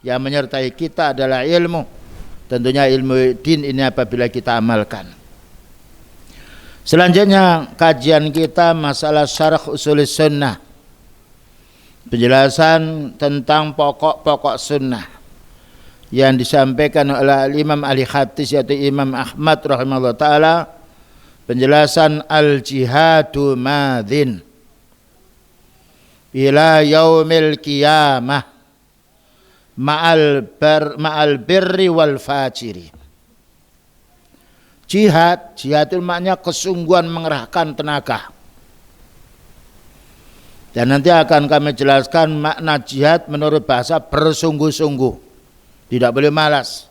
yang menyertai kita adalah ilmu. Tentunya ilmu din ini apabila kita amalkan. Selanjutnya kajian kita masalah syarah usulis sunnah, penjelasan tentang pokok-pokok sunnah yang disampaikan oleh Imam ahli hadis yaitu Imam Ahmad rahimahullah ta'ala. Penjelasan al-jihadu madhin ila yaumil qiyamah ma'al birri wal fajiri. Jihad itu maknanya kesungguhan mengerahkan tenaga. Dan nanti akan kami jelaskan makna jihad menurut bahasa bersungguh-sungguh. Tidak boleh malas.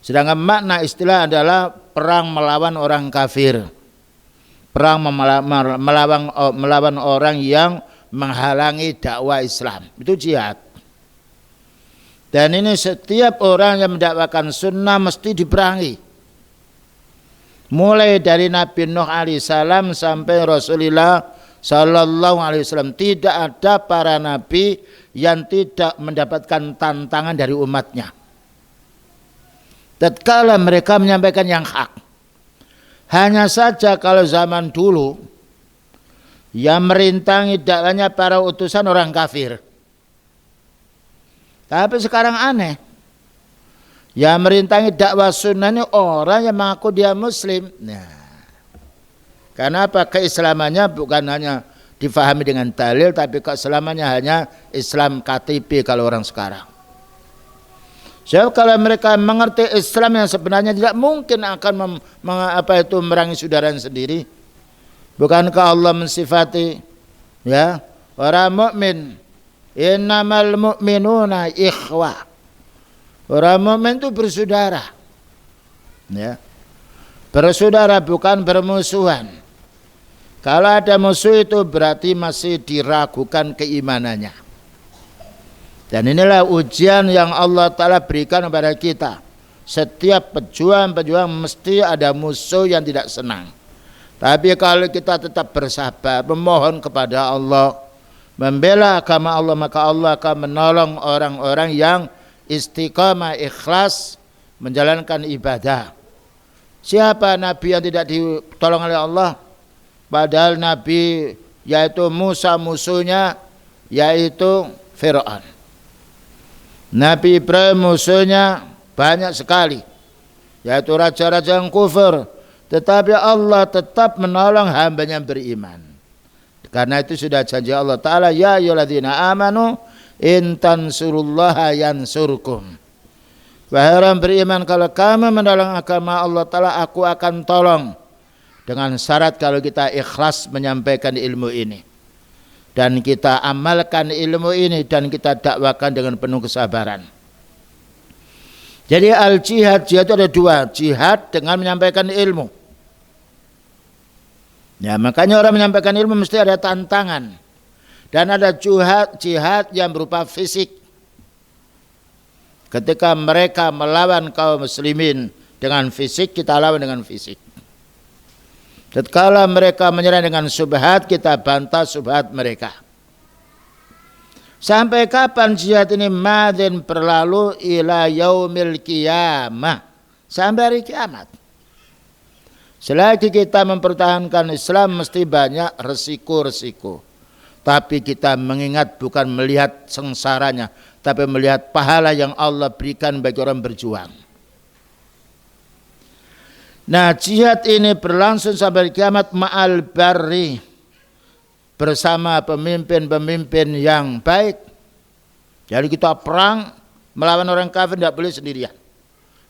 Sedangkan makna istilah adalah perang melawan orang kafir. Perang melawan orang yang menghalangi dakwah Islam. Itu jihad. Dan ini setiap orang yang mendakwakan sunnah mesti diperangi. Mulai dari Nabi Nuh alaihissalam sampai Rasulullah sallallahu alaihi wasallam, tidak ada para nabi yang tidak mendapatkan tantangan dari umatnya. Tatkala mereka menyampaikan yang hak. Hanya saja kalau zaman dulu yang merintangi dakwahnya para utusan orang kafir. Tapi sekarang aneh. Yang merintangi dakwah sunnah ini orang yang mengaku dia muslim. Nah, karena apa? Keislamannya bukan hanya difahami dengan dalil, tapi keislamannya hanya Islam KTP kalau orang sekarang. Sebab kalau mereka mengerti Islam yang sebenarnya tidak mungkin akan merangi saudaranya sendiri. Bukankah Allah mensifati ya orang mukmin, innamal mu'minuna ikhwah. Orang mukmin itu bersaudara, ya, bersaudara bukan bermusuhan. Kalau ada musuh itu berarti masih diragukan keimanannya. Dan inilah ujian yang Allah Ta'ala berikan kepada kita. Setiap pejuang mesti ada musuh yang tidak senang. Tapi kalau kita tetap bersabar, memohon kepada Allah, membela agama Allah, maka Allah akan menolong orang-orang yang istiqamah ikhlas menjalankan ibadah. Siapa nabi yang tidak ditolong oleh Allah? Padahal nabi yaitu Musa musuhnya yaitu Fir'aun. Nabi Ibrahim musuhnya banyak sekali yaitu raja-raja yang kufur, tetapi Allah tetap menolong hambanya yang beriman. Karena itu sudah janji Allah Ta'ala, ya ayyuhalladzina amanu in tansurullaha yansurkum. Wahai orang beriman, kalau kamu menolong agama Allah Ta'ala, aku akan tolong. Dengan syarat kalau kita ikhlas menyampaikan ilmu ini. Dan kita amalkan ilmu ini dan kita dakwakan dengan penuh kesabaran. Jadi al-jihad itu ada dua. Jihad dengan menyampaikan ilmu. Ya, makanya orang menyampaikan ilmu mesti ada tantangan. Dan ada jihad yang berupa fisik. Ketika mereka melawan kaum muslimin dengan fisik, kita lawan dengan fisik. Tatkala mereka menyerang dengan subhat, kita bantah subhat mereka. Sampai kapan jihad ini madin berlalu ila yaumil qiyamah, sampai hari kiamat. Selagi kita mempertahankan Islam mesti banyak resiko-resiko. Tapi kita mengingat bukan melihat sengsaranya, tapi melihat pahala yang Allah berikan bagi orang berjuang. Nah, jihad ini berlangsung sampai kiamat ma'al barri, bersama pemimpin-pemimpin yang baik. Jadi kita perang melawan orang kafir tidak boleh sendirian.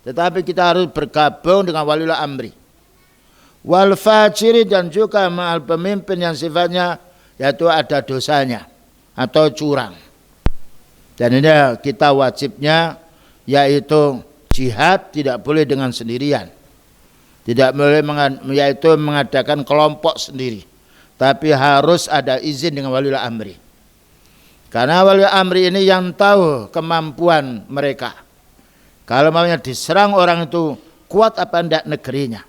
Tetapi kita harus bergabung dengan waliul amri. Wal fajiri, dan juga ma'al pemimpin yang sifatnya yaitu ada dosanya atau curang. Dan ini kita wajibnya yaitu jihad tidak boleh dengan sendirian. Tidak boleh yaitu mengadakan kelompok sendiri. Tapi harus ada izin dengan waliul amri. Karena waliul amri ini yang tahu kemampuan mereka. Kalau maunya diserang orang itu, kuat apa tidak negerinya?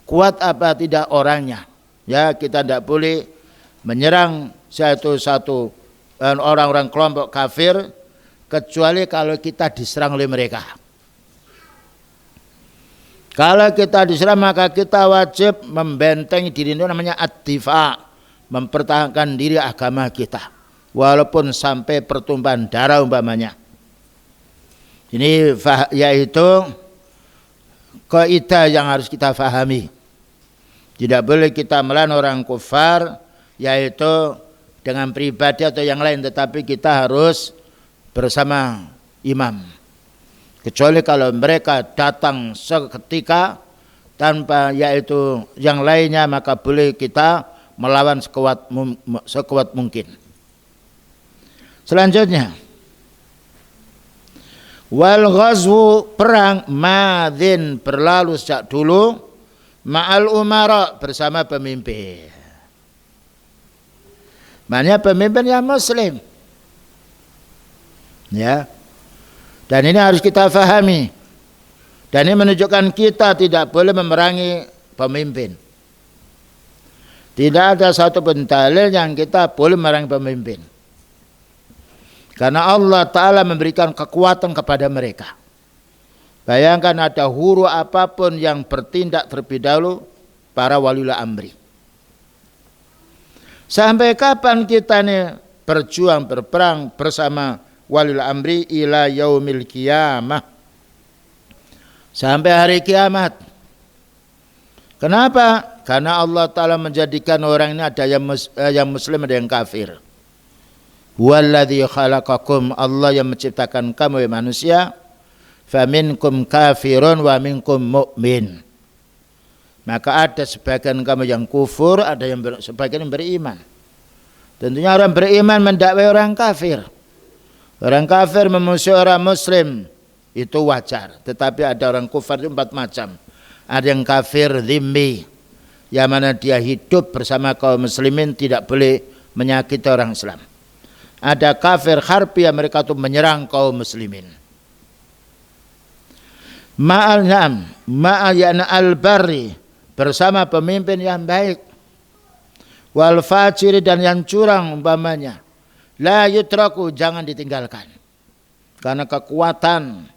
Kuat apa tidak orangnya? Ya, kita tidak boleh menyerang satu orang-orang kelompok kafir kecuali kalau kita diserang oleh mereka. Kalau kita diserang maka kita wajib membentengi diri, itu namanya ad-difa, mempertahankan diri agama kita walaupun sampai pertumpahan darah umpamanya. Ini yaitu kaidah yang harus kita fahami. Tidak boleh kita melawan orang kufar yaitu dengan pribadi atau yang lain, tetapi kita harus bersama imam. Kecuali kalau mereka datang seketika tanpa yaitu yang lainnya, maka boleh kita melawan sekuat mungkin. Selanjutnya, wal ghazwu, perang, madin, berlalu sejak dulu, ma'al umara, bersama pemimpin. Maknanya pemimpin yang muslim. Ya. Dan ini harus kita fahami. Dan ini menunjukkan kita tidak boleh memerangi pemimpin. Tidak ada satu pun dalil yang kita boleh memerangi pemimpin. Karena Allah Ta'ala memberikan kekuatan kepada mereka. Bayangkan ada huru apapun yang bertindak terlebih dahulu para waliul amri. Sampai kapan kita ini berjuang, berperang bersama waliul amri ila yaumil qiyamah, sampai hari kiamat. Kenapa? Karena Allah Ta'ala menjadikan orang ini ada yang muslim, ada yang kafir. Huwallazi khalaqakum, Allah yang menciptakan kamu manusia. Faminkum kafirun wa minkum mu'min. Maka ada sebagian kamu yang kufur, ada yang sebagian yang beriman. Tentunya orang beriman mendakwai orang kafir. Orang kafir memusuhi orang muslim itu wajar. Tetapi ada orang kufar itu 4 macam. Ada yang kafir dhimmi, yang mana dia hidup bersama kaum muslimin, tidak boleh menyakiti orang Islam. Ada kafir harbi, yang mereka itu menyerang kaum muslimin. Ma'al yana al-barri, bersama pemimpin yang baik. Wal fajiri, dan yang curang umpamanya. La yutraku, jangan ditinggalkan. Karena kekuatan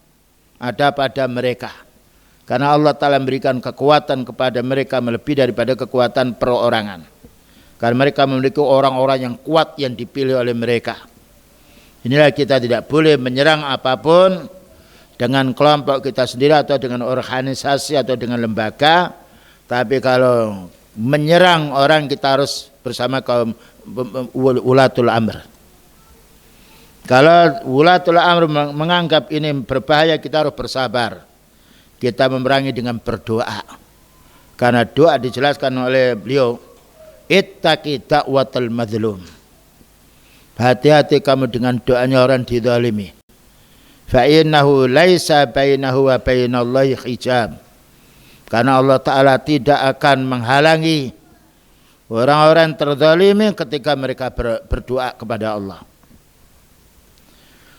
ada pada mereka. Karena Allah Ta'ala memberikan kekuatan kepada mereka melebihi daripada kekuatan perorangan. Karena mereka memiliki orang-orang yang kuat yang dipilih oleh mereka. Inilah kita tidak boleh menyerang apapun dengan kelompok kita sendiri atau dengan organisasi atau dengan lembaga. Tapi kalau menyerang orang, kita harus bersama kaum ulatul amr. Kalau ulatul amr menganggap ini berbahaya, kita harus bersabar. Kita memerangi dengan berdoa. Karena doa dijelaskan oleh beliau, ittaqi da'watal mazlum. Hati-hati kamu dengan doanya orang dizalimi. Fa innahu laisa bainahu wa bainallahi hijab. Karena Allah Ta'ala tidak akan menghalangi orang-orang terzalimi ketika mereka berdoa kepada Allah.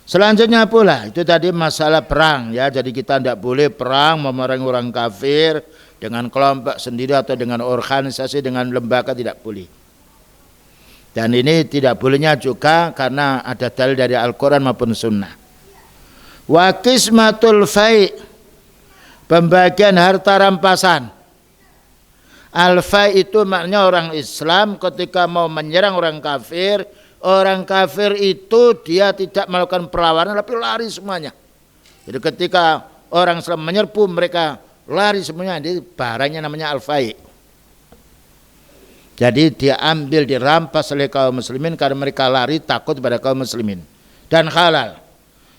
Selanjutnya pula, itu tadi masalah perang ya. Jadi kita tidak boleh perang memerangi orang kafir dengan kelompok sendiri atau dengan organisasi, dengan lembaga, tidak boleh. Dan ini tidak bolehnya juga karena ada dalil dari Al-Quran maupun Sunnah. Wa qismatul fai', pembagian harta rampasan. Al-fai' itu maknanya orang Islam ketika mau menyerang orang kafir itu dia tidak melakukan perlawanan tapi lari semuanya. Jadi ketika orang Islam menyerbu, mereka lari semuanya. Jadi barangnya namanya al-fai'. Jadi dia ambil, dirampas oleh kaum muslimin karena mereka lari takut pada kaum muslimin. Dan halal.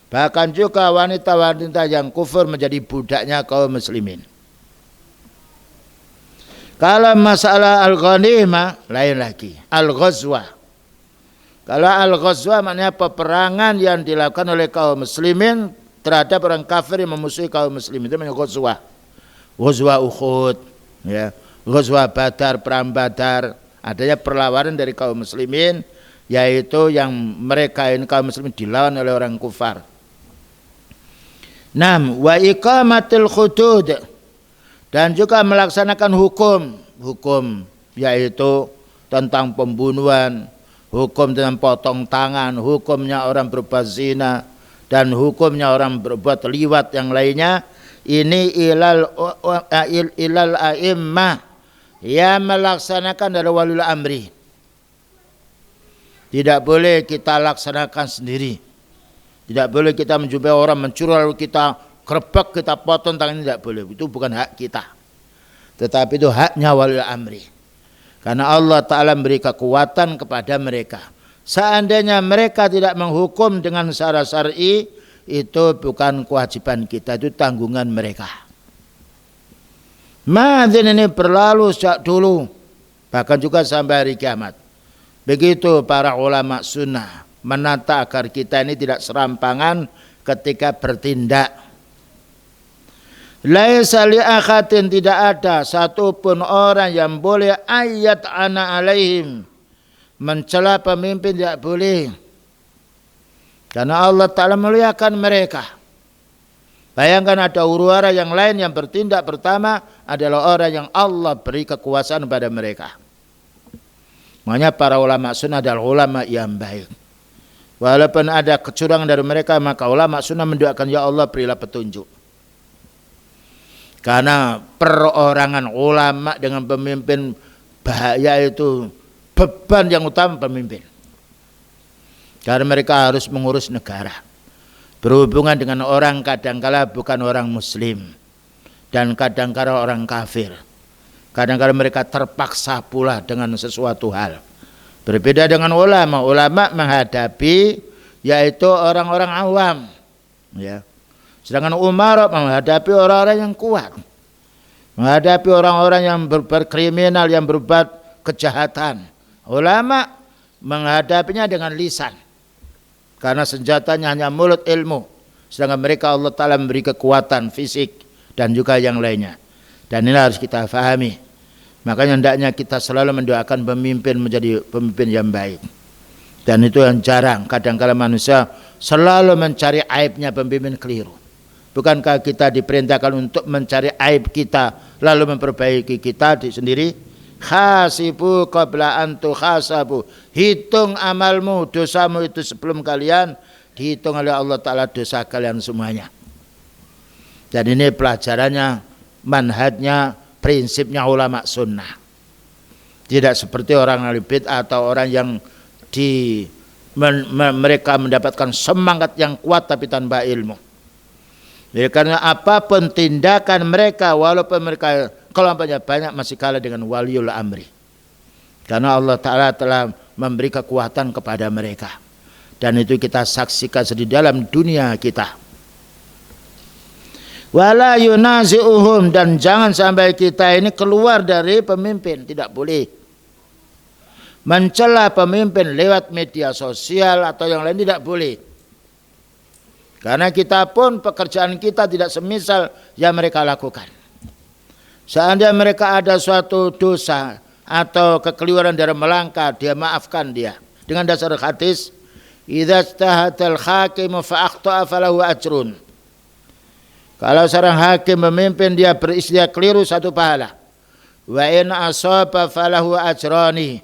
Bahkan juga wanita-wanita yang kufur menjadi budaknya kaum muslimin. Kalau masalah al-ghanimah lain lagi. Al-ghazwa. Kalau al-ghazwa maknanya peperangan yang dilakukan oleh kaum muslimin terhadap orang kafir yang memusuhi kaum muslimin, itu namanya ghazwa. Ghazwa Uhud, ya. Ghazwa Badar, perang Badar, adanya perlawanan dari kaum muslimin, yaitu yang mereka ini kaum muslimin dilawan oleh orang kufar. Wa iqamatil hudud, dan juga melaksanakan hukum yaitu tentang pembunuhan, hukum tentang potong tangan, hukumnya orang berbuat zina, dan hukumnya orang berbuat liwat yang lainnya, ini ilal a'immah yang melaksanakan dari waliul amri. Tidak boleh kita laksanakan sendiri. Tidak boleh kita menjumpai orang mencuri lalu kita kerebek, kita potong tangan, tidak boleh. Itu bukan hak kita. Tetapi itu haknya waliul amri. Karena Allah Ta'ala memberi kekuatan kepada mereka. Seandainya mereka tidak menghukum dengan secara syar'i, itu bukan kewajiban kita, itu tanggungan mereka. Madzin ini berlalu sejak dulu, bahkan juga sampai hari kiamat. Begitu para ulama sunnah menata agar kita ini tidak serampangan ketika bertindak. Laisa li akhatin, tidak ada satupun orang yang boleh ayat ana alaihim, mencela pemimpin, tidak boleh. Karena Allah Ta'ala muliakan mereka. Bayangkan ada huru-hara yang lain yang bertindak pertama adalah orang yang Allah beri kekuasaan pada mereka. Makanya para ulama sunnah adalah ulama yang baik. Walaupun ada kecurangan dari mereka, maka ulama sunnah mendoakan, ya Allah berilah petunjuk. Karena perorangan ulama dengan pemimpin bahaya, itu beban yang utama pemimpin. Karena mereka harus mengurus negara, berhubungan dengan orang kadangkala bukan orang muslim, dan kadangkala orang kafir. Kadang-kadang mereka terpaksa pula dengan sesuatu hal. Berbeda dengan ulama. Ulama menghadapi yaitu orang-orang awam, ya. Sedangkan umara menghadapi orang-orang yang kuat, menghadapi orang-orang yang berkriminal, yang berbuat kejahatan. Ulama menghadapinya dengan lisan, karena senjatanya hanya mulut ilmu. Sedangkan mereka Allah Ta'ala memberi kekuatan fisik dan juga yang lainnya. Dan ini harus kita fahami. Makanya hendaknya kita selalu mendoakan pemimpin menjadi pemimpin yang baik. Dan itu yang jarang. Kadang-kadang manusia selalu mencari aibnya pemimpin, keliru. Bukankah kita diperintahkan untuk mencari aib kita lalu memperbaiki kita sendiri? Khasibu qabla an tukhasabu. Hitung amalmu, dosamu itu sebelum kalian dihitung oleh Allah Ta'ala dosa kalian semuanya. Dan ini pelajarannya, manhajnya, prinsipnya ulama sunnah. Tidak seperti orang ahli bid'ah atau orang yang mereka mendapatkan semangat yang kuat tapi tanpa ilmu. Jadi karena apapun tindakan mereka, walaupun mereka kelompoknya banyak, masih kalah dengan waliul amri. Karena Allah Ta'ala telah memberi kekuatan kepada mereka. Dan itu kita saksikan di dalam dunia kita. Wala yunazi'uhum, dan jangan sampai kita ini keluar dari pemimpin, tidak boleh. Mencela pemimpin lewat media sosial atau yang lain tidak boleh. Karena kita pun pekerjaan kita tidak semisal yang mereka lakukan. Seandainya mereka ada suatu dosa atau kekeliruan dari melangkah, dia maafkan dia. Dengan dasar hadis, idza ijtahadal hakimu fa akhta'a falahu ajrun. Kalau seorang hakim memimpin, dia beristilah keliru, satu pahala. Wa in asaba falahu ajrani.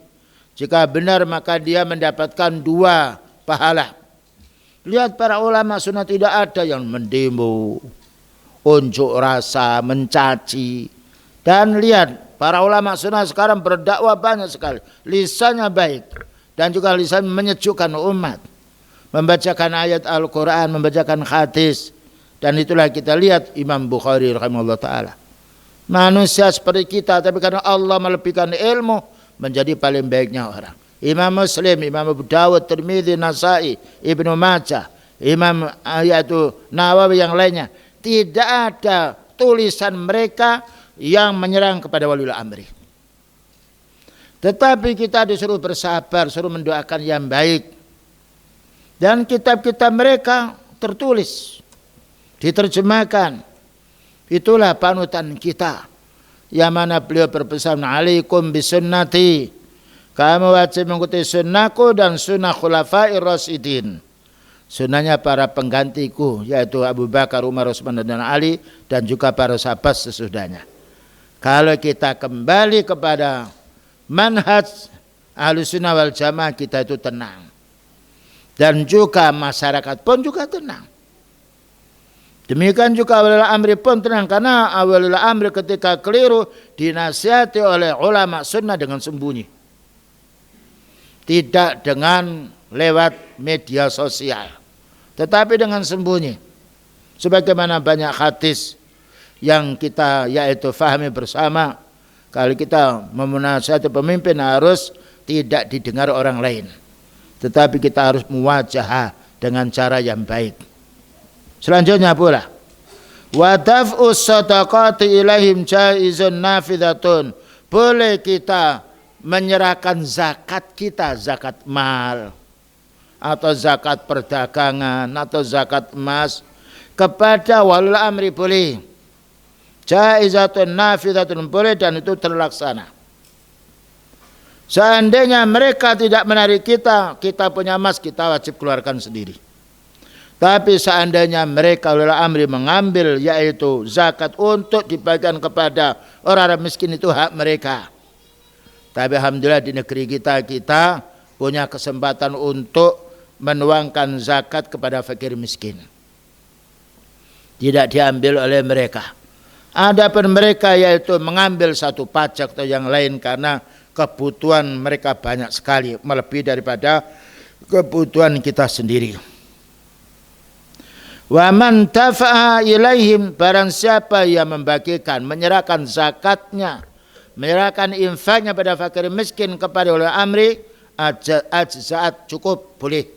Jika benar maka dia mendapatkan dua pahala. Lihat para ulama sunnah tidak ada yang mendemo, unjuk rasa, mencaci. Dan lihat para ulama sunnah sekarang berdakwah banyak sekali. Lisannya baik dan juga lisan menyejukkan umat. Membacakan ayat Al-Quran, membacakan hadis. Dan itulah kita lihat Imam Bukhari rahimahullah ta'ala. Manusia seperti kita, tapi karena Allah melebihkan ilmu, menjadi paling baiknya orang. Imam Muslim, Imam Abu Dawud, Tirmidzi, Nasai, Ibnu Majah, Imam yaitu Nawawi yang lainnya. Tidak ada tulisan mereka yang menyerang kepada waliul amri. Tetapi kita disuruh bersabar, suruh mendoakan yang baik. Dan kitab-kitab mereka tertulis, diterjemahkan. Itulah panutan kita. Yang mana beliau berpesan, alaikum bisunnati. Kamu wajib mengikuti sunnahku dan sunnah khulafai rasyidin. Sunnahnya para penggantiku, yaitu Abu Bakar, Umar, Utsman dan Ali, dan juga para sahabat sesudahnya. Kalau kita kembali kepada manhaj Ahlussunnah wal Jamaah, kita itu tenang. Dan juga masyarakat pun juga tenang. Demikian juga walil amri pun tenang, karena walil amri ketika keliru dinasihati oleh ulama sunnah dengan sembunyi, tidak dengan lewat media sosial, tetapi dengan sembunyi. Sebagaimana banyak hadis yang kita yaitu fahami bersama, kalau kita memunasihati pemimpin harus tidak didengar orang lain, tetapi kita harus muwajahah dengan cara yang baik. Selanjutnya pula, wa daf'us shadaqati ilaihim jaizun nafidatun. Boleh kita menyerahkan zakat kita, zakat mal atau zakat perdagangan atau zakat emas kepada walil amri, boleh. Jaizatun nafidatun, boleh, dan itu terlaksana. Seandainya mereka tidak menarik kita, kita punya emas, kita wajib keluarkan sendiri. Tapi seandainya mereka walil amri mengambil yaitu zakat untuk dibagikan kepada orang-orang miskin, itu hak mereka. Tapi alhamdulillah di negeri kita punya kesempatan untuk menuangkan zakat kepada fakir miskin. Tidak diambil oleh mereka. Adapun mereka yaitu mengambil satu pajak atau yang lain karena kebutuhan mereka banyak sekali, melebihi daripada kebutuhan kita sendiri. Wa man tafa'a ilaihim, barang siapa yang membagikan, menyerahkan zakatnya, menyerahkan infaknya pada fakir miskin kepada ulil amri, ajza'at, cukup, boleh.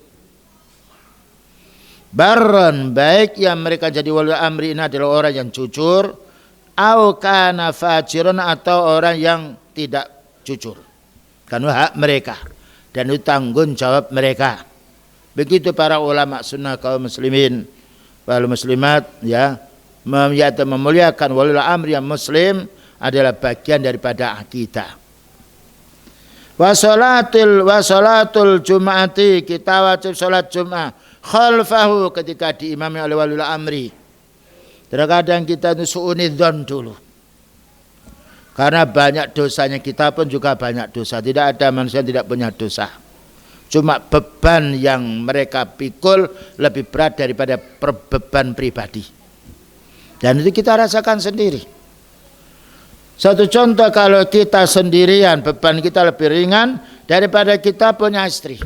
Barran, baik yang mereka jadi ulil amri ini adalah orang yang jujur, au kana fajirun, atau orang yang tidak jujur. Karena hak mereka dan itu tanggung jawab mereka. Begitu para ulama sunnah kaum muslimin wal muslimat ya, memuliakan walil amri yang muslim adalah bagian daripada akidah. Wa salatul jum'ati, kita wajib salat Jumat khalfahu, ketika diimami oleh walil amri. Terkadang kita itu su'unidzon dulu, karena banyak dosanya, kita pun juga banyak dosa. Tidak ada manusia yang tidak punya dosa. Cuma beban yang mereka pikul lebih berat daripada beban pribadi. Dan itu kita rasakan sendiri. Satu contoh, kalau kita sendirian beban kita lebih ringan daripada kita punya istri.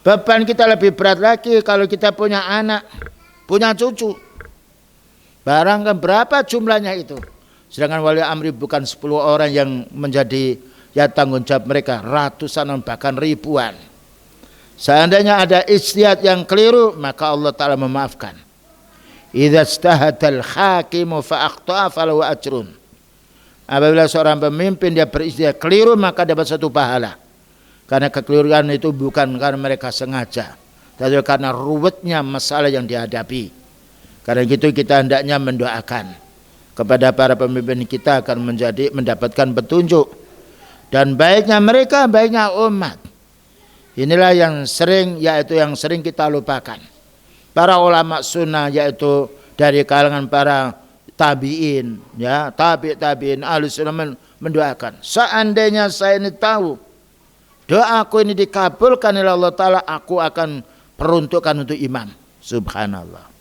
Beban kita lebih berat lagi kalau kita punya anak, punya cucu. Barang kan berapa jumlahnya itu. Sedangkan wali amri bukan 10 orang yang menjadi ya tanggung jawab mereka, ratusan bahkan ribuan. Seandainya ada ijtihad yang keliru, maka Allah Ta'ala memaafkan. Idza ijtahadal hakimu fa akhta'a falahu ajrun. Apabila seorang pemimpin dia berijtihad keliru, maka dapat satu pahala. Karena kekeliruan itu bukan karena mereka sengaja, tapi karena ruwetnya masalah yang dihadapi. Karena itu kita hendaknya mendoakan kepada para pemimpin kita akan mendapatkan petunjuk. Dan baiknya mereka, baiknya umat. Inilah yang sering kita lupakan. Para ulama sunnah yaitu dari kalangan para tabi'in, ya, tabi'in ahli sunnah mendoakan. Seandainya saya ini tahu doaku ini dikabulkan oleh Allah Ta'ala, aku akan peruntukkan untuk imam. Subhanallah.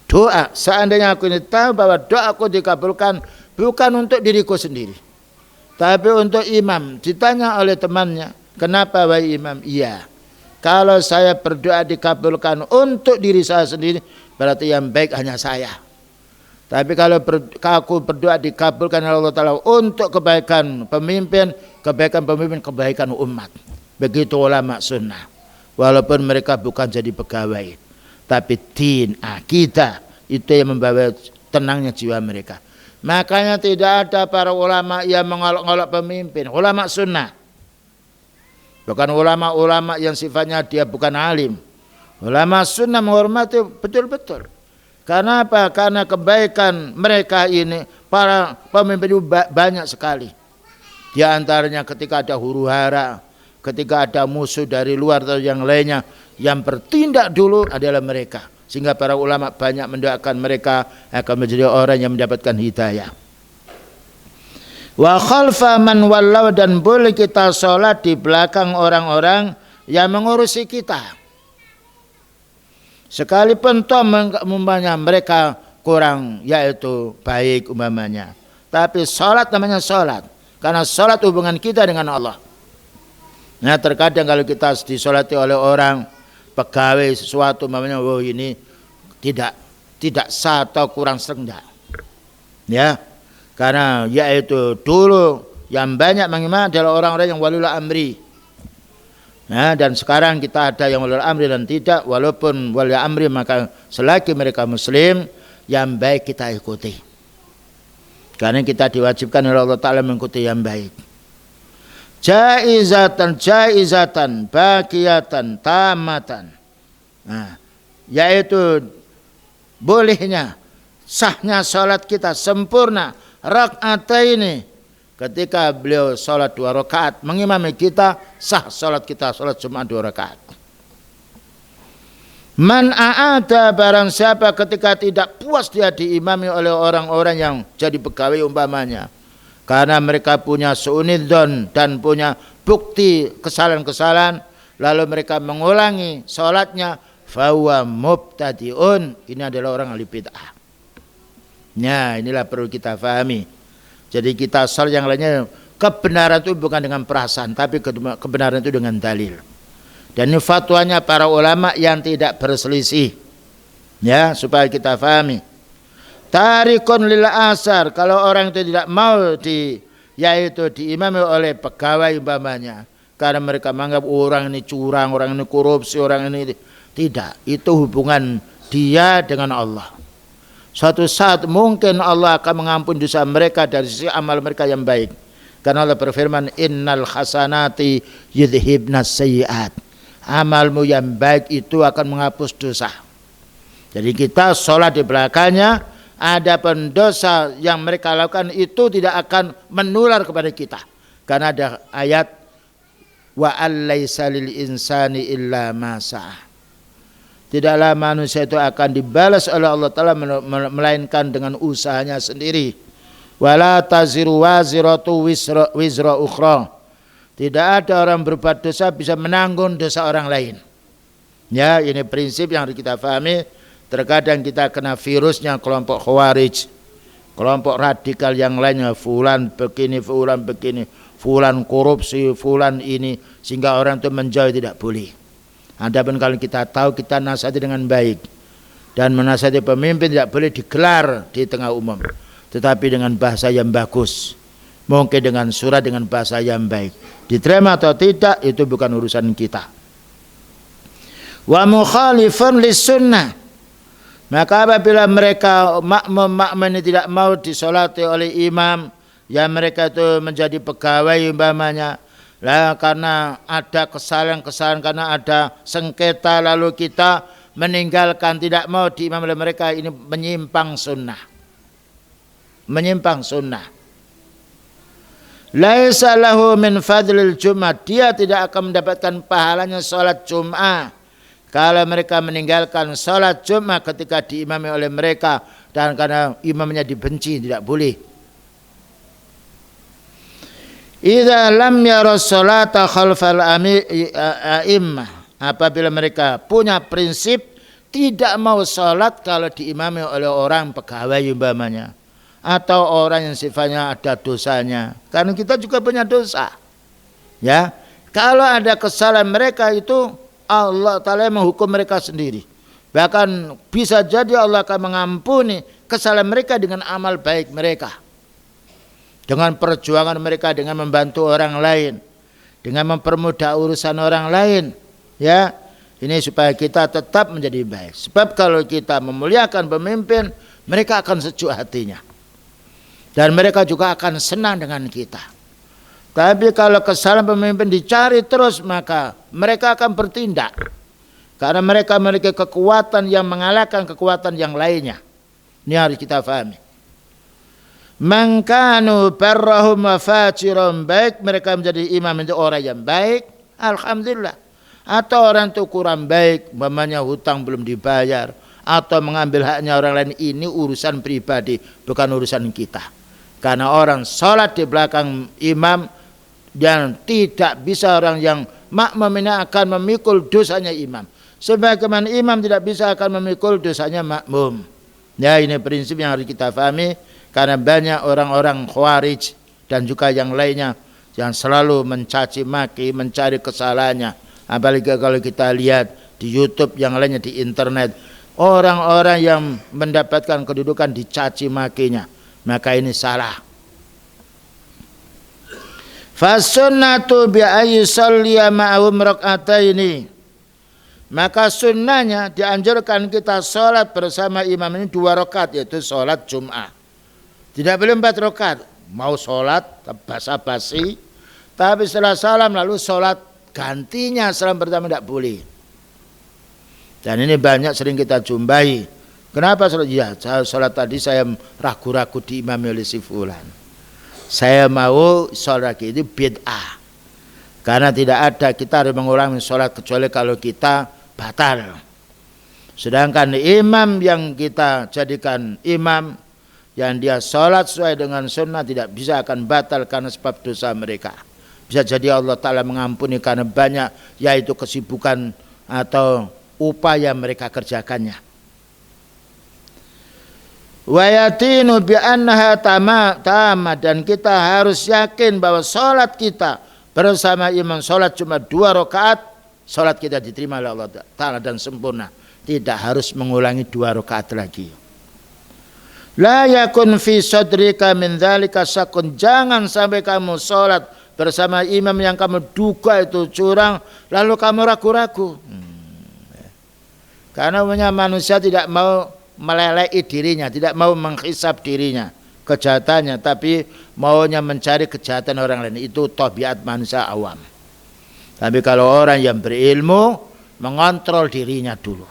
Doa, seandainya aku ini tahu bahwa doaku dikabulkan bukan untuk diriku sendiri, tapi untuk imam. Ditanya oleh temannya, kenapa wahai imam? Iya, kalau saya berdoa dikabulkan untuk diri saya sendiri, berarti yang baik hanya saya. Tapi kalau aku berdoa dikabulkan oleh Allah Ta'ala untuk kebaikan pemimpin, kebaikan umat. Begitu ulama sunnah. Walaupun mereka bukan jadi pegawai, tapi din, akidah, itu yang membawa tenangnya jiwa mereka. Makanya tidak ada para ulama yang mengolok-olok pemimpin, ulama sunnah. Bukan ulama-ulama yang sifatnya dia bukan alim. Ulama sunnah menghormati betul-betul. Karena apa? Karena kebaikan mereka ini, para pemimpin itu banyak sekali. Di antaranya ketika ada huru-hara, ketika ada musuh dari luar atau yang lainnya, yang bertindak dulu adalah mereka. Sehingga para ulama banyak mendoakan mereka akan menjadi orang yang mendapatkan hidayah. Wa khalfa man wallaw, dan boleh kita sholat di belakang orang-orang yang mengurusi kita. Sekalipun toh umpamanya mereka kurang yaitu baik umpamanya, tapi sholat namanya sholat, karena sholat hubungan kita dengan Allah. Nah terkadang kalau kita disolati oleh orang pegawai sesuatu umpamanya, oh ini tidak sah atau kurang serendah, ya, karena yaitu dulu yang banyak mengimam adalah orang-orang yang waliul amri. Nah, dan sekarang kita ada yang waliul amri dan tidak, walaupun waliul amri maka selagi mereka muslim yang baik kita ikuti. Karena kita diwajibkan oleh Allah Ta'ala mengikuti yang baik. Jaizatan, baqiyatan, tamatan. Nah, yaitu bolehnya, sahnya salat kita sempurna rakaataini. Ketika beliau salat 2 rakaat mengimami kita, sah salat kita, salat Jumat 2 rakaat. Man a'ada, barang siapa ketika tidak puas dia diimami oleh orang-orang yang jadi pegawai umpamanya, karena mereka punya su'unidzon dan punya bukti kesalahan-kesalahan, lalu mereka mengulangi salatnya, fahuwa mubtadi'un, ini adalah orang ahli bid'ah. Nah, inilah perlu kita pahami. Jadi kita salat yang lainnya, kebenaran itu bukan dengan perasaan, tapi kebenaran itu dengan dalil. Dan ini fatwanya para ulama yang tidak berselisih, ya, supaya kita pahami. Tarikun lil asar, kalau orang itu tidak mau yaitu diimami oleh pegawai umpamanya, karena mereka menganggap orang ini curang, orang ini korupsi, orang ini tidak, itu hubungan dia dengan Allah. Suatu saat mungkin Allah akan mengampuni dosa mereka dari sisi amal mereka yang baik. Karena Allah berfirman, innal hasanati yudhibnas sayyiat. Amalmu yang baik itu akan menghapus dosa. Jadi kita sholat di belakangnya, adapun dosa yang mereka lakukan itu tidak akan menular kepada kita. Karena ada ayat wa allaisa lil insani illa ma sa'ah. Tidaklah manusia itu akan dibalas oleh Allah Ta'ala melainkan dengan usahanya sendiri. Wala taziru waziratu wizra ukhra. Tidak ada orang berbuat dosa bisa menanggung dosa orang lain. Ya, ini prinsip yang harus kita pahami. Terkadang kita kena virusnya kelompok khawarij, kelompok radikal yang lainnya, fulan begini, fulan korupsi, fulan ini, sehingga orang itu menjauh, tidak boleh. Adapun kalau kita tahu, kita nasihati dengan baik, dan menasihati pemimpin tidak boleh digelar di tengah umum, tetapi dengan bahasa yang bagus, mungkin dengan surat, dengan bahasa yang baik. Diterima atau tidak itu bukan urusan kita. Wa mukhalifun lis-sunnah, maka apabila mereka makmum ini tidak mau disolati oleh imam, ya mereka itu menjadi pegawai umpamanya, lah karena ada kesalahan-kesalahan, karena ada sengketa, lalu kita meninggalkan, tidak mau diimam oleh mereka, ini menyimpang sunnah. Menyimpang sunnah. Laisa lahu min fadlil Jumat, dia tidak akan mendapatkan pahalanya salat Jumat kalau mereka meninggalkan salat Jumat ketika diimami oleh mereka, dan karena imamnya dibenci, tidak boleh. Idza lam yara salata khalfal a'immah, apabila mereka punya prinsip tidak mau salat kalau diimami oleh orang pegawai umpamanya, atau orang yang sifatnya ada dosanya, karena kita juga punya dosa, ya. Kalau ada kesalahan mereka itu Allah Ta'ala menghukum mereka sendiri. Bahkan bisa jadi Allah akan mengampuni kesalahan mereka dengan amal baik mereka, dengan perjuangan mereka, dengan membantu orang lain, dengan mempermudah urusan orang lain, ya. Ini supaya kita tetap menjadi baik. Sebab kalau kita memuliakan pemimpin, mereka akan sejuk hatinya, dan mereka juga akan senang dengan kita. Tapi kalau kesalahan pemimpin dicari terus, maka mereka akan bertindak, karena mereka memiliki kekuatan yang mengalahkan kekuatan yang lainnya. Ini harus kita pahami. Man kanu barrahum wa fajirum, baik mereka menjadi imam, menjadi orang yang baik, alhamdulillah. Atau orang itu kurang baik, umpamanya hutang belum dibayar, atau mengambil haknya orang lain, ini urusan pribadi, bukan urusan kita. Karena orang sholat di belakang imam, dan tidak bisa orang yang makmum ini akan memikul dosanya imam. sebagaimana imam tidak bisa akan memikul dosanya makmum. Ya, ini prinsip yang harus kita pahami, karena banyak orang-orang Khawarij dan juga yang lainnya yang selalu mencaci maki, mencari kesalahannya. Apalagi kalau kita lihat di YouTube yang lainnya, di internet, orang-orang yang mendapatkan kedudukan dicaci makinya, maka ini salah. Fasunnatu bi ayyusalliya ma'ahum rak'ataini, maka sunnahnya dianjurkan kita sholat bersama imam ini 2 rakaat, yaitu sholat Jum'ah. Tidak boleh 4 rakaat. Mau sholat basa-basi, tapi setelah salam lalu sholat gantinya salam pertama tidak boleh. Dan ini banyak sering kita jumpai. Kenapa sholat? Ya, sholat tadi saya ragu-ragu diimami oleh si fulan. Saya mau sholat itu bid'ah, karena tidak ada kita harus mengulangi sholat kecuali kalau kita batal. Sedangkan imam yang kita jadikan imam, yang dia sholat sesuai dengan sunnah, tidak bisa akan batal karena sebab dosa mereka. Bisa jadi Allah Ta'ala mengampuni karena banyak, yaitu kesibukan atau upaya mereka kerjakannya. Wa yatinu bi annaha tamah, dan kita harus yakin bahwa sholat kita bersama imam sholat cuma 2 rakaat, sholat kita diterima oleh Allah Ta'ala dan sempurna, tidak harus mengulangi 2 rakaat lagi. La yakun fi sadrika min dzalika syakun, jangan sampai kamu sholat bersama imam yang kamu duga itu curang lalu kamu ragu-ragu. Karena manusia tidak mau melelei dirinya, tidak mau menghisab dirinya, kejahatannya, tapi maunya mencari kejahatan orang lain. Itu tabiat manusia awam. Tapi kalau orang yang berilmu, mengontrol dirinya dulu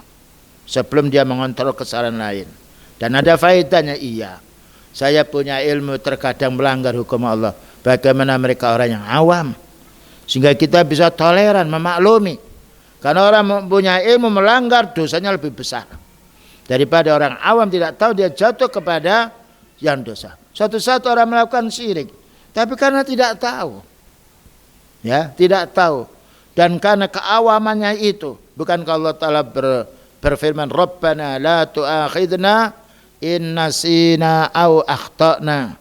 sebelum dia mengontrol kesalahan lain. Dan ada faedahnya, iya. Saya punya ilmu, terkadang melanggar hukum Allah. Bagaimana mereka orang yang awam? Sehingga kita bisa toleran, memaklumi. Karena orang mempunyai ilmu melanggar, dosanya lebih besar daripada orang awam tidak tahu, dia jatuh kepada yang dosa. Satu-satu orang melakukan syirik, tapi karena tidak tahu, ya, tidak tahu, dan karena keawamannya itu, bukankah Allah Ta'ala berfirman, Rabbana la tu'akhidna in nasina au akhtana.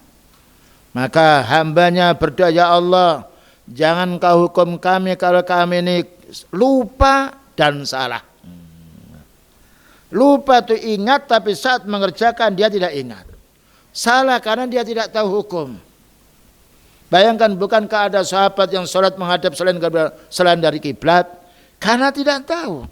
Maka hambanya berdoa, ya Allah, jangan kau hukum kami kalau kami ini lupa dan salah. Lupa itu ingat, tapi saat mengerjakan dia tidak ingat. Salah karena dia tidak tahu hukum. Bayangkan, bukankah ada sahabat yang sholat menghadap selain dari kiblat karena tidak tahu.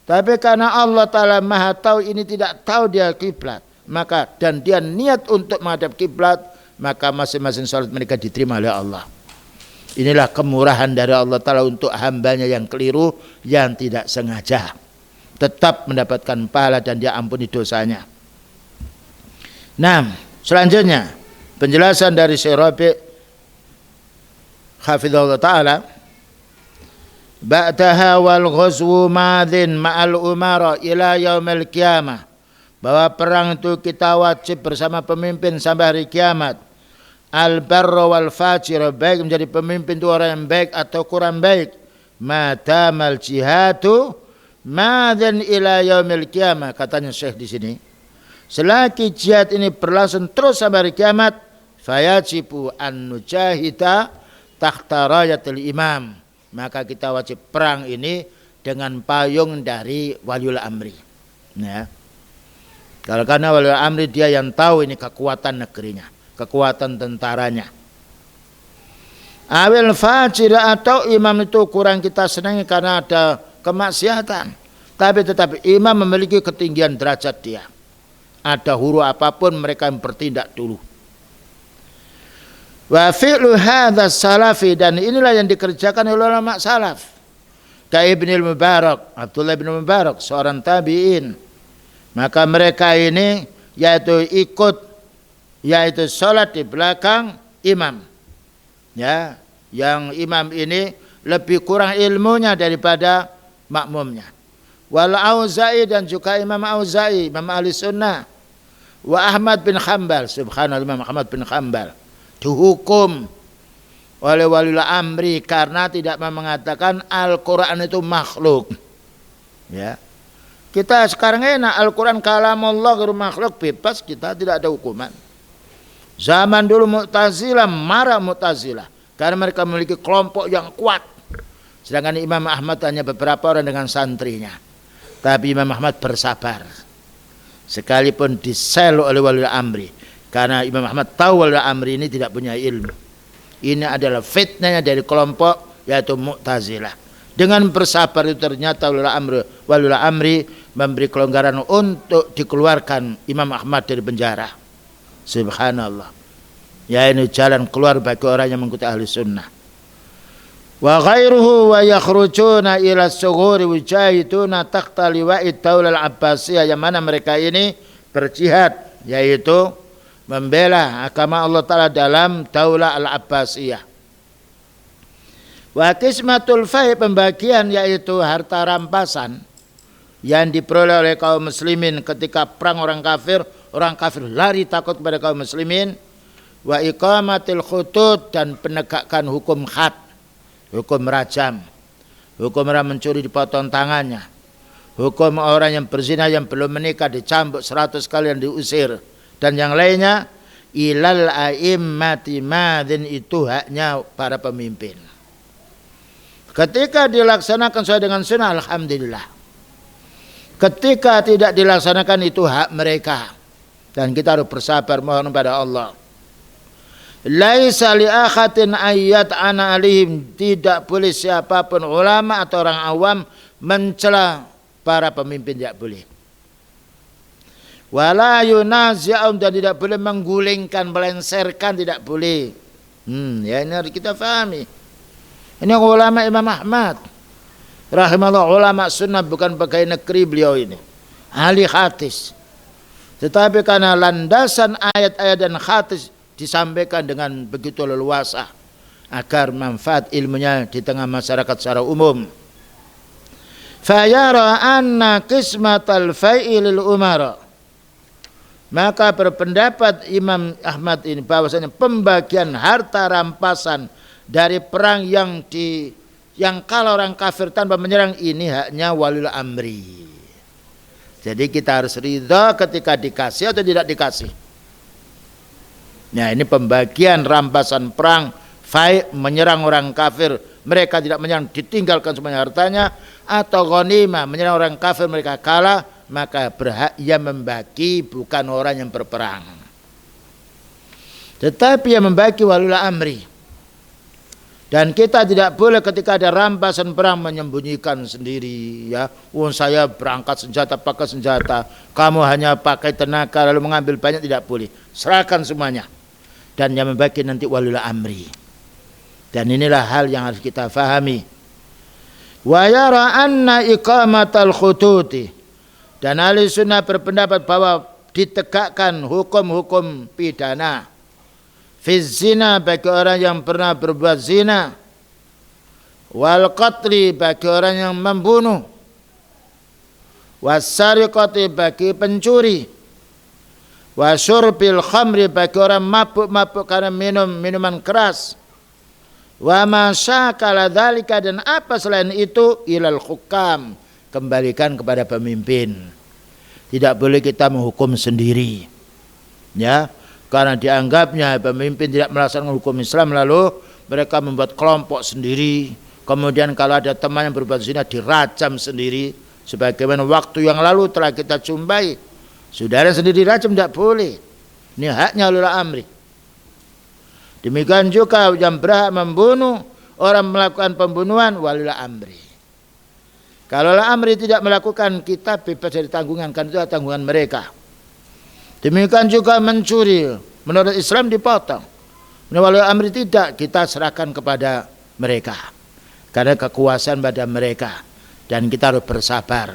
Tapi karena Allah Ta'ala Maha tahu ini tidak tahu dia kiblat, maka dan dia niat untuk menghadap kiblat, maka masing-masing sholat mereka diterima oleh Allah. Inilah kemurahan dari Allah Ta'ala untuk hambanya yang keliru, yang tidak sengaja, tetap mendapatkan pahala dan dia ampuni dosanya. Nah, selanjutnya penjelasan dari Syekh Rabi' hafizahullah ta'ala, ba'daha wal ghazwu madhin ma'al umara ila yaumil qiyamah, bahwa perang itu kita wajib bersama pemimpin sampai hari kiamat. Al barra wal fajir, baik menjadi pemimpin itu orang yang baik atau kurang baik, madamal jihadu madhan ila yaumil qiyamah, katanya Syekh di sini. Selagi jihad ini berlangsung terus sampai hari kiamat, fayajibu an nujahida tahta rayatil imam, maka kita wajib perang ini dengan payung dari waliul amri. Ya. Kalau karena waliul amri dia yang tahu ini kekuatan negerinya, kekuatan tentaranya. Awil fajir, atau imam itu kurang kita senangi karena ada kemaksiatan, tapi imam memiliki ketinggian derajat dia. Ada huru apapun mereka yang bertindak dulu. Wa fi'lu hadza salafi, dan inilah yang dikerjakan oleh ulama salaf. Ka Ibnu Mubarak, Abdullah bin Mubarak, seorang tabi'in. Maka mereka ini ikut salat di belakang imam. Ya, yang imam ini lebih kurang ilmunya daripada makmumnya. Wal Auza'i, dan juga Imam Auza'i, Imam Ahli Sunnah. Wa Ahmad bin Hanbal, subhanallah, Imam Ahmad bin Hanbal dihukum oleh waliul amri karena tidak mengatakan Al-Quran itu makhluk. Ya. Kita sekarang enak, Al-Quran kalamullah ghairu makhluk, bebas, kita tidak ada hukuman. Zaman dulu Mu'tazilah, marah Mu'tazilah karena mereka memiliki kelompok yang kuat. Sedangkan Imam Ahmad hanya beberapa orang dengan santrinya. Tapi Imam Ahmad bersabar. Sekalipun diselo oleh wali amri. Karena Imam Ahmad tahu wali amri ini tidak punya ilmu. Ini adalah fitnahnya dari kelompok yaitu Mu'tazilah. Dengan bersabar itu ternyata wali amri memberi kelonggaran untuk dikeluarkan Imam Ahmad dari penjara. Subhanallah. Ya, ini jalan keluar bagi orang yang mengikuti ahli sunnah. Wa ghairuhu wa yakhrujuna ila sughuri wujahiduna takhta liwa'i daulah al-Abbasiyah, yang mana mereka ini berjihad yaitu membela agama Allah Ta'ala dalam daulah al-Abbasiyah. Wa qismatul fai, pembagian yaitu harta rampasan yang diperoleh oleh kaum muslimin ketika perang orang kafir lari takut kepada kaum muslimin. Wa iqamatil khutut, dan penegakan hukum had, hukum rajam, hukum orang mencuri dipotong tangannya, hukum orang yang berzina yang belum menikah dicambuk 100 kali dan diusir, dan yang lainnya. Ilal a'immati madin, itu haknya para pemimpin. Ketika dilaksanakan sesuai dengan sunnah, alhamdulillah. Ketika tidak dilaksanakan, itu hak mereka. Dan kita harus bersabar mohon kepada Allah. Laisa li akhatin ayat ana alihim, tidak boleh siapapun ulama atau orang awam mencela para pemimpin, tidak boleh. Wala yunazi'um, dan tidak boleh menggulingkan, melengsarkan, tidak boleh. Ya, ini harus kita pahami. Ini ulama Imam Ahmad rahimahullah, ulama sunnah, bukan pegawai negeri beliau ini, ahli hadis. Tetapi karena landasan ayat-ayat dan hadis disampaikan dengan begitu leluasa agar manfaat ilmunya di tengah masyarakat secara umum. Fayara anna qismatal fai'i lil umara, maka berpendapat Imam Ahmad ini bahwasanya pembagian harta rampasan dari perang yang kalau orang kafir tanpa menyerang ini haknya waliul amri. Jadi kita harus ridha ketika dikasih atau tidak dikasih. Nah, ini pembagian rampasan perang, fai, menyerang orang kafir, mereka tidak menyerang, ditinggalkan semuanya hartanya, atau ghanimah, menyerang orang kafir, mereka kalah, maka berhak ia membagi, bukan orang yang berperang. Tetapi yang membagi waliul amri. Dan kita tidak boleh ketika ada rampasan perang menyembunyikan sendiri, ya. Saya berangkat senjata, pakai senjata, kamu hanya pakai tenaga lalu mengambil banyak, tidak boleh. Serahkan semuanya. Dan yang membagi nanti waliul amri. Dan inilah hal yang harus kita fahami. Wa yara anna iqamatal khututi, dan ahli sunnah berpendapat bahwa ditegakkan hukum-hukum pidana fiz zina, bagi orang yang pernah berbuat zina, wal qatli, bagi orang yang membunuh, wasariqati, bagi pencuri, wasyurbil khamri, bagi orang mabuk-mabuk karena minum minuman keras, wa ma syakala dzalika, dan apa selain itu, ilal hukam, kembalikan kepada pemimpin. Tidak boleh kita menghukum sendiri, ya. Karena dianggapnya pemimpin tidak melaksanakan hukum Islam, lalu mereka membuat kelompok sendiri. Kemudian kalau ada teman yang berbuat zina dirajam sendiri. Sebagaimana waktu yang lalu telah kita jumpai, saudara sendiri dirajam, tidak boleh. Ini haknya ulul amri. Demikian juga yang berhak membunuh, orang melakukan pembunuhan, waliul amri. Kalau amri tidak melakukan, kita bebas dari tanggungan, kan itu tanggungan mereka. Demikian juga mencuri, menurut Islam dipotong. Menurut amri tidak, kita serahkan kepada mereka. Karena kekuasaan pada mereka. Dan kita harus bersabar.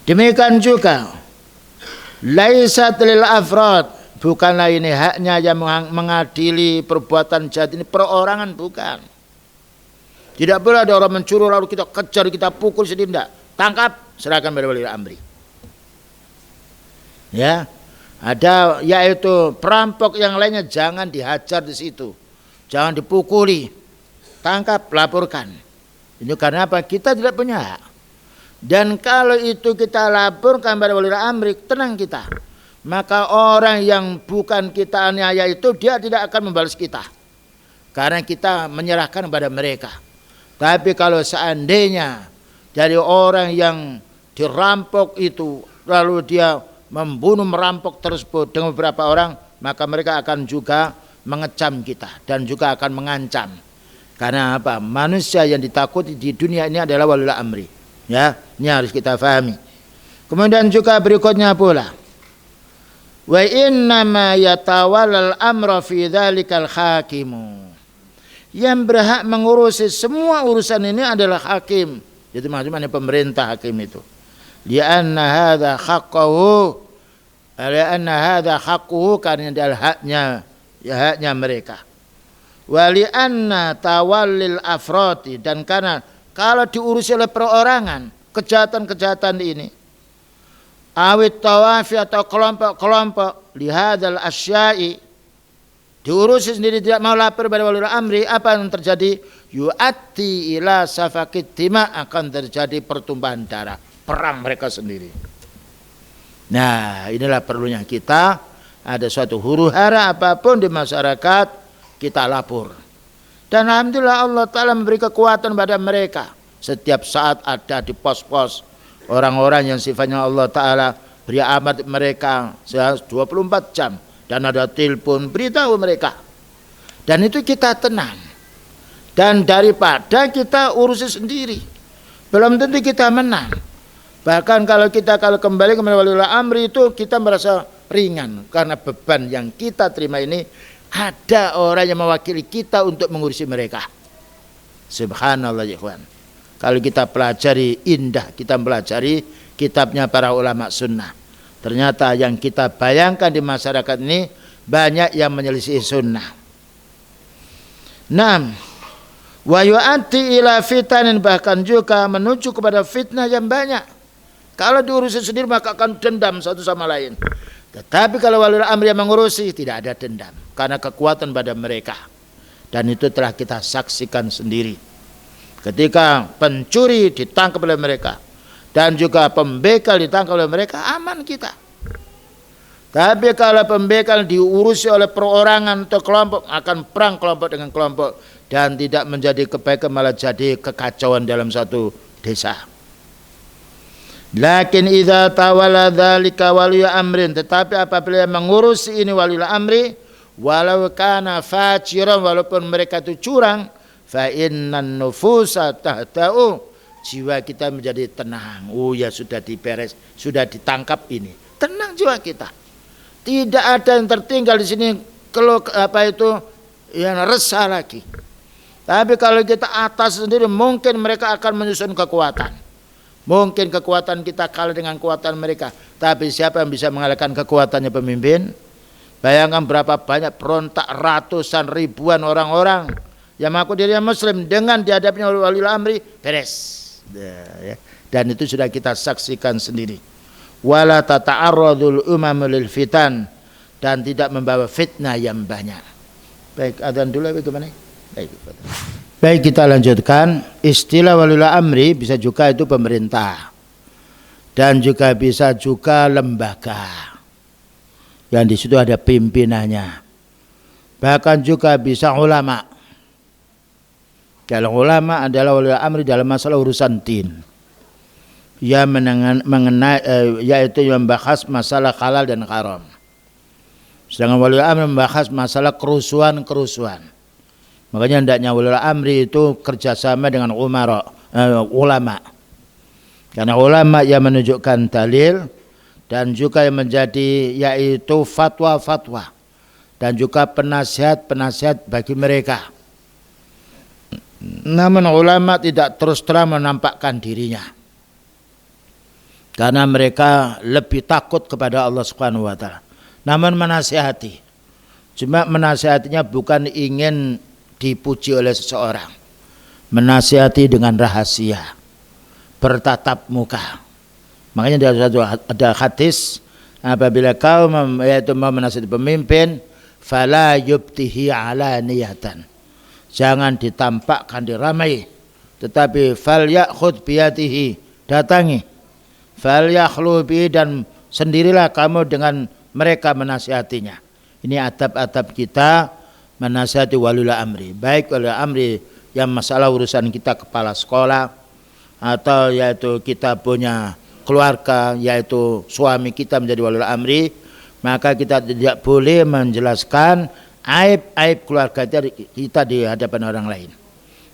Demikian juga, laisat lil afrad, bukanlah ini haknya yang mengadili perbuatan jahat ini perorangan, bukan. Tidak boleh ada orang mencuri lalu kita kejar, kita pukul sendiri, tidak. Tangkap, serahkan pada wali amri. Ya, ada yaitu perampok yang lainnya jangan dihajar di situ, jangan dipukuli, tangkap, laporkan. Ini karena apa? Kita tidak punya hak. Dan kalau itu kita laporkan pada wali amri, tenang kita. Maka orang yang bukan kita aniaya itu dia tidak akan membalas kita. Karena kita menyerahkan kepada mereka. Tapi kalau seandainya dari orang yang dirampok itu, lalu dia membunuh merampok tersebut dengan beberapa orang, maka mereka akan juga mengecam kita dan juga akan mengancam. Karena apa? Manusia yang ditakuti di dunia ini adalah wali amri. Ya, ini harus kita fahami. Kemudian juga berikutnya pula, wa inna ma yatawallal amra fi dzalikal hakimu. Yang berhak mengurusi semua urusan ini adalah hakim. Jadi maksudnya pemerintah hakim itu. Lianna hadza haqquhu karena adalah haknya mereka. Wali anna tawallil afrati dan karena kalau diurusi oleh perorangan kejahatan-kejahatan ini awit tawafi atau kelompok-kelompok lihadzal asya'i diurusi sendiri tidak mau lapor pada wali amri, apa yang terjadi? Yu'atti ila safakid dima, akan terjadi pertumpahan darah, perang mereka sendiri. Nah, inilah perlunya kita ada suatu huru-hara apapun di masyarakat kita lapor. Dan alhamdulillah Allah Ta'ala memberi kekuatan pada mereka. Setiap saat ada di pos-pos orang-orang yang sifatnya Allah Ta'ala beri amat mereka 24 jam. Dan ada telepon beritahu mereka. Dan itu kita tenang. Dan daripada kita urusi sendiri, belum tentu kita menang. Bahkan kalau kembali kepada wali amri itu kita merasa ringan. Karena beban yang kita terima ini ada orang yang mewakili kita untuk mengurusi mereka. Subhanallah ya ikhwan. Kalau kita pelajari indah, kita pelajari kitabnya para ulama sunnah. Ternyata yang kita bayangkan di masyarakat ini banyak yang menyelisih sunnah. 6. Wa yu'atti ila fitanin, bahkan juga menuju kepada fitnah yang banyak. Kalau diurusi sendiri maka akan dendam satu sama lain. Tetapi kalau wali amri yang mengurusi tidak ada dendam karena kekuatan pada mereka. Dan itu telah kita saksikan sendiri. Ketika pencuri ditangkap oleh mereka dan juga pembegal ditangkap oleh mereka, aman kita. Tapi kalau pembegal diurusi oleh perorangan atau kelompok, akan perang kelompok dengan kelompok dan tidak menjadi kebaikan, malah jadi kekacauan dalam satu desa. Lakin idza tawalla dzalika wali amrin, tetapi apabila mengurusi ini wali amri, walau kana fajiran, walaupun mereka itu curang, fa innan nufusa tahtau, jiwa kita menjadi tenang. Oh ya, sudah diberes, sudah ditangkap ini. Tenang jiwa kita. Tidak ada yang tertinggal di sini kalau yang resah lagi. Tapi kalau kita atas sendiri, mungkin mereka akan menyusun kekuatan. Mungkin kekuatan kita kalah dengan kekuatan mereka. Tapi siapa yang bisa mengalahkan kekuatannya pemimpin? Bayangkan berapa banyak perontak, ratusan ribuan orang-orang yang mengaku dirinya muslim dengan dihadapnya oleh wali amri, beres. Dan itu sudah kita saksikan sendiri. Wala tata'arradul umam lil fitan, dan tidak membawa fitnah yang banyak. Baik, adzan dulu bagaimana? Baik, kita lanjutkan. Istilah wali amri bisa juga itu pemerintah dan juga bisa juga lembaga yang di situ ada pimpinannya. Bahkan juga bisa ulama. Kalau ulama adalah wali amri dalam masalah urusan din, ia mengenai yaitu membahas masalah halal dan haram. Sedangkan wali amri membahas masalah kerusuhan. Makanya hendaknya wali amri itu kerjasama dengan ulama. Karena ulama yang menunjukkan dalil dan juga yang menjadi yaitu fatwa-fatwa dan juga penasihat-penasihat bagi mereka. Namun ulama tidak terus terang menampakkan dirinya. Karena mereka lebih takut kepada Allah Subhanahu wa taala. Namun menasihati. Cuma menasihatinya bukan ingin dipuji oleh seseorang. Menasihati dengan rahasia, bertatap muka. Makanya ada hadis, apabila kau yaitu mau menasihati pemimpin, fala yubtihi ala niyatan, jangan ditampakkan diramai, Tetapi fal ya'khudh biyadihi, datangi. Fal yakhlu bi, dan sendirilah kamu dengan mereka menasihatinya. Ini adab-adab kita menasihati waliul amri. Baik waliul amri yang masalah urusan kita kepala sekolah, atau yaitu kita punya keluarga, yaitu suami kita menjadi waliul amri, maka kita tidak boleh menjelaskan aib-aib keluarga kita di hadapan orang lain.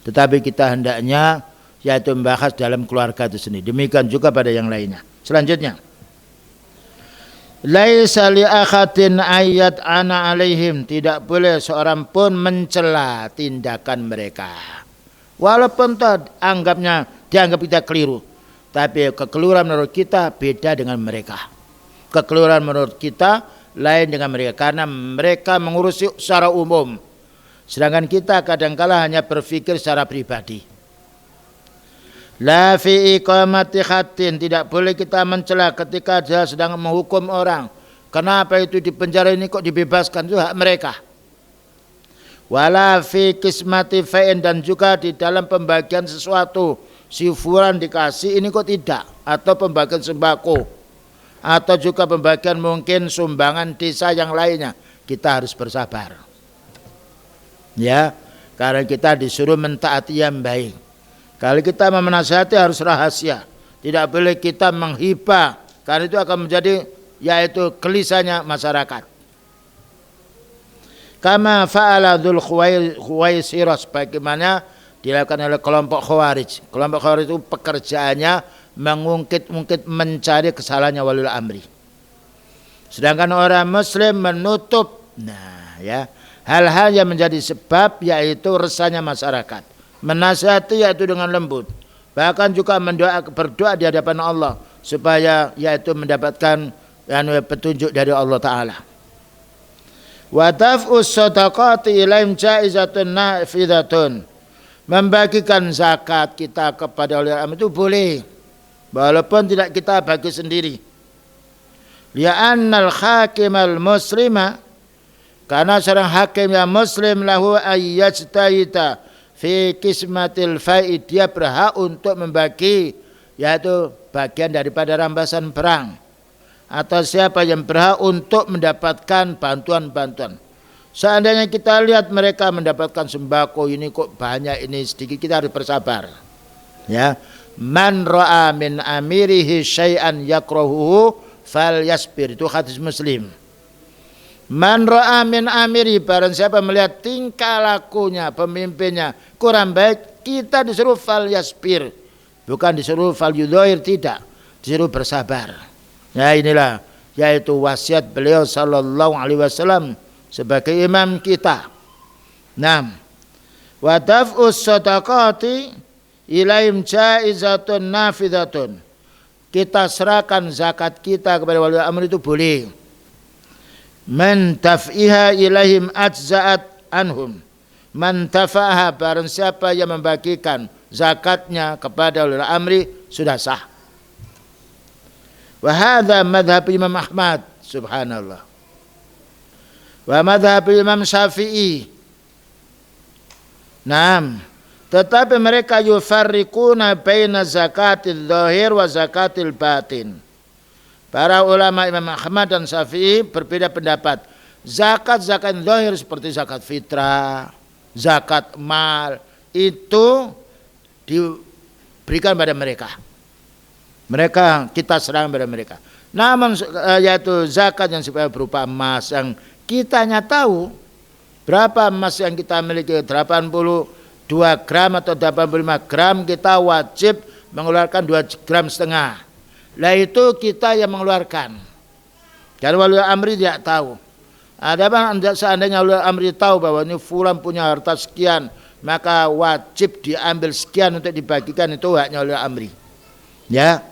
Tetapi kita hendaknya yaitu membahas dalam keluarga itu sendiri. Demikian juga pada yang lainnya. Selanjutnya, laisa li akhadin ayat ana alaihim, tidak boleh seorang pun mencela tindakan mereka. Walaupun dianggap kita keliru, tapi kekeliruan menurut kita beda dengan mereka. Kekeliruan menurut kita lain dengan mereka, karena mereka mengurusi secara umum, sedangkan kita kadangkala hanya berpikir secara pribadi. La fi iqamati khatin, tidak boleh kita mencela ketika dia sedang menghukum orang. Kenapa itu di penjara ini kok dibebaskan, itu hak mereka. Wala fi kismati fa'in, dan juga di dalam pembagian sesuatu, si fulan dikasih ini kok tidak, atau pembagian sembako, atau juga pembagian mungkin sumbangan desa yang lainnya, kita harus bersabar. Ya, karena kita disuruh mentaati yang baik. Kalau kita menasihati harus rahasia, tidak boleh kita menghibah, karena itu akan menjadi yaitu gelisahnya masyarakat. Kama fa'ala dzul khuwaisirah, bagaimana dilakukan oleh kelompok Khawarij. Kelompok Khawarij itu pekerjaannya mengungkit-ungkit, mencari kesalahannya waliul amri. Sedangkan orang muslim menutup hal-hal yang menjadi sebab yaitu resahnya masyarakat. Menasihati yaitu dengan lembut, bahkan juga berdoa di hadapan Allah supaya yaitu mendapatkan petunjuk dari Allah Ta'ala. Wa daf'us shadaqati ilaihim jaizatun nafidatun, membagikan zakat kita kepada waliul amri itu boleh, walaupun tidak kita bagi sendiri. Li'annal hakimal muslima, karena seorang hakim yang muslim lahu ayyajtahida fi kismatil faid, dia berhak untuk membagi yaitu bagian daripada rampasan perang, atau siapa yang berhak untuk mendapatkan bantuan-bantuan. Seandainya kita lihat mereka mendapatkan sembako, ini kok banyak, ini sedikit, kita harus bersabar. Ya, man ra'a min amirihi syai'an yakrahuhu falyasbir, itu hadis Muslim. Man ra'a min amiri, barang siapa melihat tingkah lakunya pemimpinnya kurang baik, kita disuruh fal yasbir, bukan disuruh fal yudhoir, tidak, disuruh bersabar. Ya, inilah yaitu wasiat beliau sallallahu alaihi wasallam sebagai imam kita. Naam. Wa daf'us shadaqati ilaihim jaizatun nafidatun, kita serahkan zakat kita kepada waliul amri itu boleh. Man taf'iha ilaihim ajza'at anhum, man tafa'ha, barang siapa yang membagikan zakatnya kepada waliul amri sudah sah. Wa hadza madhhab Imam Ahmad, subhanallah, wa madhhab Imam Syafi'i. Naam, tetapi mereka yufarriquna baina zakatil zahir wa zakatil batin. Para ulama Imam Ahmad dan Syafi'i berbeda pendapat. Zakat-zakat zahir seperti zakat fitrah, zakat mal, itu diberikan pada mereka. Kita serahkan pada mereka. Namun yaitu zakat yang sifatnya berupa emas, yang kitanya tahu berapa emas yang kita miliki, 82 gram atau 85 gram, kita wajib mengeluarkan 2,5 gram. Lah itu kita yang mengeluarkan. Karena waliul amri tidak tahu. Seandainya waliul amri tahu bahwa ini fulan punya harta sekian, maka wajib diambil sekian untuk dibagikan, itu haknya waliul amri. Ya.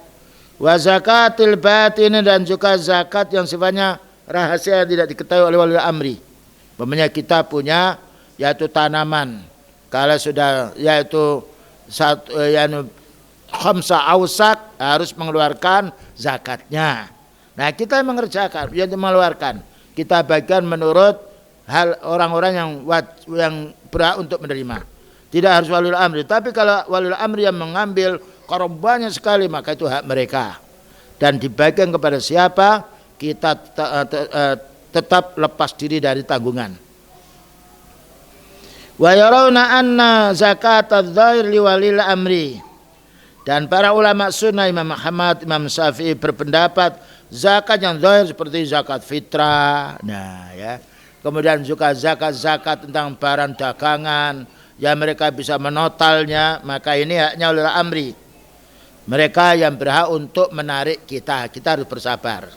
Wa zakatil batin, dan juga zakat yang sifatnya rahasia yang tidak diketahui oleh waliul amri. Umpamanya kita punya yaitu tanaman, kalau sudah yaitu khamsa ausak harus mengeluarkan zakatnya. Nah, kita mengerjakan, yang mengeluarkan, kita bagikan menurut hal orang-orang yang berhak untuk menerima. Tidak harus waliul amri. Tapi kalau waliul amri yang mengambil korbannya sekali, maka itu hak mereka. Dan dibagikan kepada siapa, kita tetap lepas diri dari tanggungan. Wa yarawna anna zakat adz-dzahir li walil amri. Dan para ulama sunnah Imam Ahmad, Imam Syafi'i berpendapat zakat yang zahir seperti zakat fitrah. Nah, ya. Kemudian juga zakat-zakat tentang barang dagangan yang mereka bisa menotalnya, maka ini haknya ulil amri. Mereka yang berhak untuk menarik kita harus bersabar.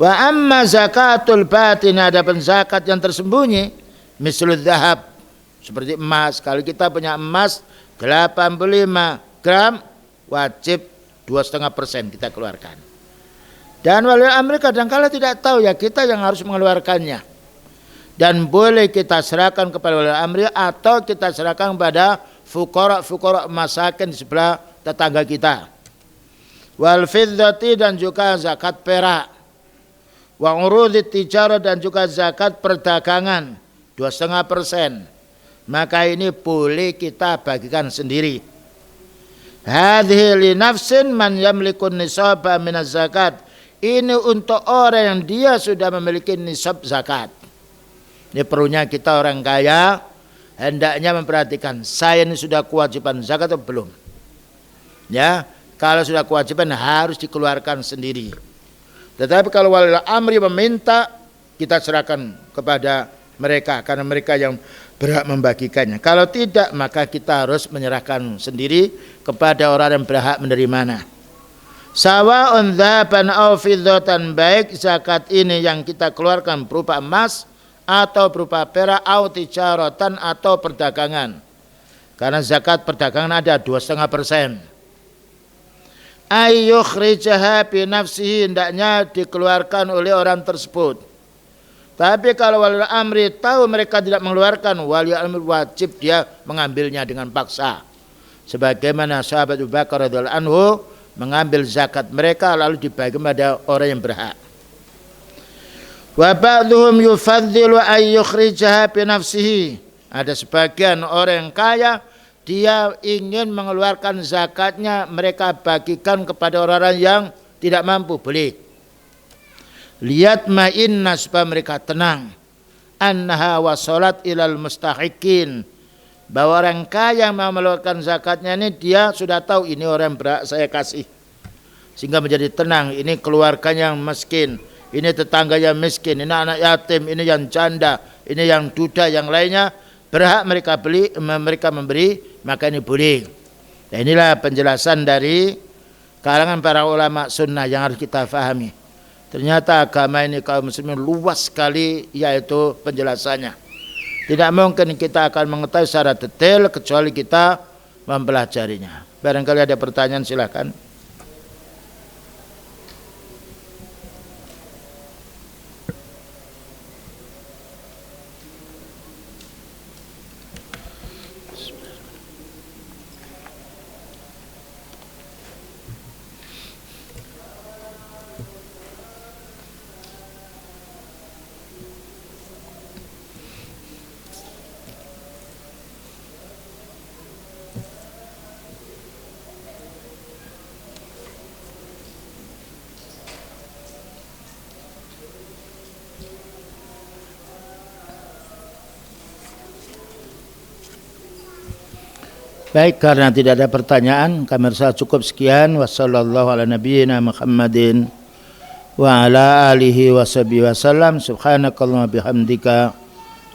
Wa amma zakatul batin, adapun zakat yang tersembunyi, mislul dzahab, seperti emas. Kalau kita punya emas 85 gram, wajib 2,5% kita keluarkan. Dan wali amri kadang-kala tidak tahu, ya kita yang harus mengeluarkannya. Dan boleh kita serahkan kepada wali amri atau kita serahkan kepada fuqara masakin di sebelah tetangga kita. Wal fiddati, dan juga zakat perak. Wa urudit tijarah, dan juga zakat perdagangan 2,5%. Maka ini boleh kita bagikan sendiri. Hadhihi li nafsin man yamlikun nisaba minaz zakat. Ini untuk orang yang dia sudah memiliki nisab zakat. Ini perlunya kita orang kaya hendaknya memperhatikan, saya ini sudah kewajiban zakat atau belum. Ya, kalau sudah kewajiban harus dikeluarkan sendiri. Tetapi kalau wali amri meminta, kita serahkan kepada mereka karena mereka yang berhak membagikannya. Kalau tidak, maka kita harus menyerahkan sendiri kepada orang yang berhak menerimanya. Sawa'un dzaban aw fiddatan, baik zakat ini yang kita keluarkan berupa emas atau berupa perak, atau tijaratan, atau perdagangan. Karena zakat perdagangan ada 2,5%. Ayyukhrijaha bi nafsihi, hendaknya dikeluarkan oleh orang tersebut. Tapi kalau wali amri tahu mereka tidak mengeluarkan, wali amri wajib dia mengambilnya dengan paksa. Sebagaimana sahabat Abu Bakar radhiyallahu anhu mengambil zakat mereka lalu dibagi kepada orang yang berhak. Wa ba'dhum yufaddilu ay yukhrijaha bi nafsihi. Ada sebagian orang yang kaya, dia ingin mengeluarkan zakatnya, mereka bagikan kepada orang-orang yang tidak mampu, boleh. Lihat ma'inna, supaya mereka tenang. Annaha wasalat ilal mustahiqin, bahwa orang kaya yang mau mengeluarkan zakatnya ini dia sudah tahu ini orang yang berhak saya kasih. Sehingga menjadi tenang, ini keluarganya yang miskin, ini tetangga yang miskin, ini anak yatim, ini yang janda, ini yang duda, yang lainnya berhak mereka memberi, maka ini boleh. Nah, inilah penjelasan dari kalangan para ulama sunnah yang harus kita fahami. Ternyata agama ini kaum muslimin luas sekali, yaitu penjelasannya. Tidak mungkin kita akan mengetahui secara detail kecuali kita mempelajarinya. Barangkali ada pertanyaan, silakan. Baik, karena tidak ada pertanyaan, kami rasa cukup sekian. Wassallallahu ala nabiyyina Muhammadin wa ala alihi washabihi wasallam. Subhanakallahumma bihamdika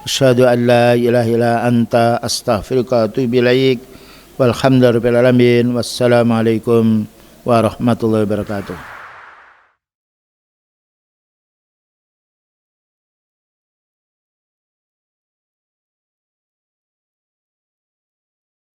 asyhadu an la ilaha illa anta astaghfiruka wa atubu ilaik. Walhamdulillahirabbil alamin. Wassalamualaikum warahmatullahi wabarakatuh.